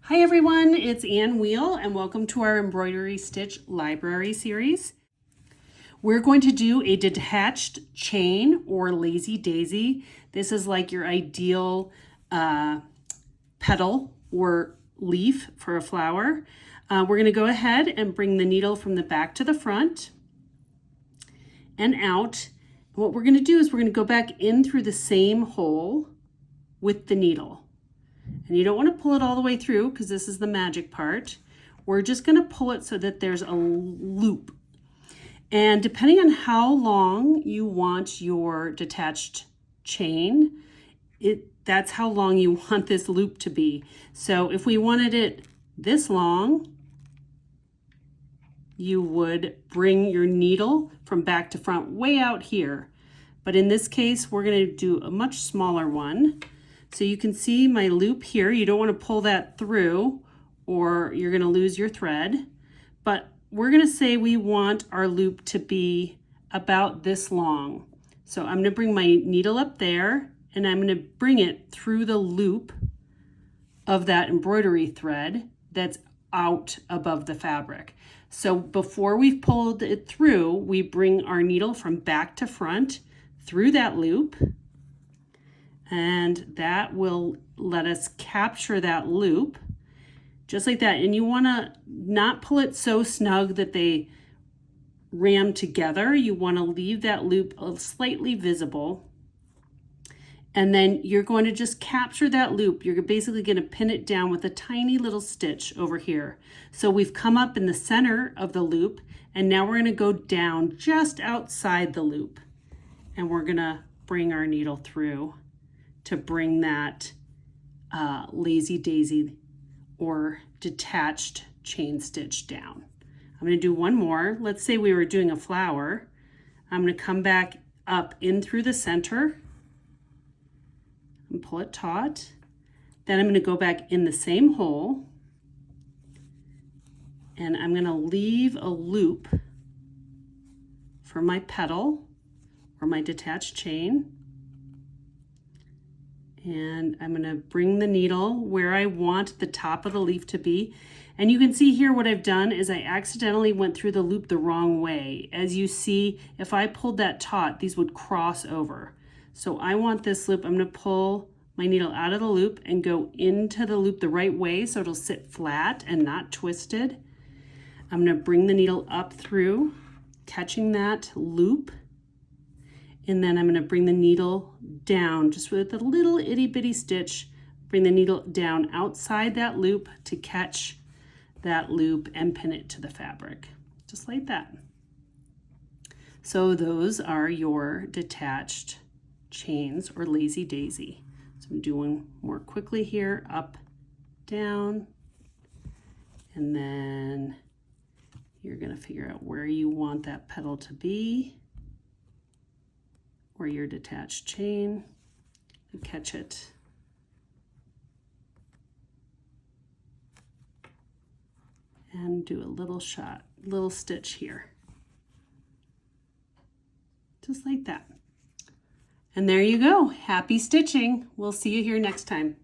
Hi everyone, it's Ann Wheel and welcome to our Embroidery Stitch Library series. We're going to do a detached chain or lazy daisy. This is like your ideal petal or leaf for a flower. We're going to go ahead and bring the needle from the back to the front and out. What we're going to do is we're going to go back in through the same hole with the needle. And you don't want to pull it all the way through because this is the magic part. We're just going to pull it so that there's a loop. And depending on how long you want your detached chain, that's how long you want this loop to be. So if we wanted it this long, you would bring your needle from back to front way out here. But in this case, we're going to do a much smaller one. So you can see my loop here. You don't want to pull that through or you're going to lose your thread. But we're going to say we want our loop to be about this long. So I'm going to bring my needle up there and I'm going to bring it through the loop of that embroidery thread that's out above the fabric. So before we've pulled it through, we bring our needle from back to front through that loop. And that will let us capture that loop just like that. And you want to not pull it so snug that they ram together. You want to leave that loop slightly visible. And then you're going to just capture that loop. You're basically going to pin it down with a tiny little stitch over here. So we've come up in the center of the loop and now we're going to go down just outside the loop. And we're going to bring our needle through to bring that lazy daisy or detached chain stitch down. I'm going to do one more. Let's say we were doing a flower. I'm going to come back up in through the center and pull it taut. Then I'm going to go back in the same hole and I'm going to leave a loop for my petal or my detached chain. And I'm going to bring the needle where I want the top of the leaf to be. And you can see here what I've done is I accidentally went through the loop the wrong way. As you see, if I pulled that taut, these would cross over. So I want this loop, I'm going to pull my needle out of the loop and go into the loop the right way so it'll sit flat and not twisted. I'm going to bring the needle up through, catching that loop. And then I'm going to bring the needle down just with a little itty bitty stitch, bring the needle down outside that loop to catch that loop and pin it to the fabric, just like that. So those are your detached chains or lazy daisy. So I'm doing more quickly here, up, down, and then you're going to figure out where you want that petal to be, or your detached chain, and catch it. And do a little shot, little stitch here. Just like that. And there you go. Happy stitching. We'll see you here next time.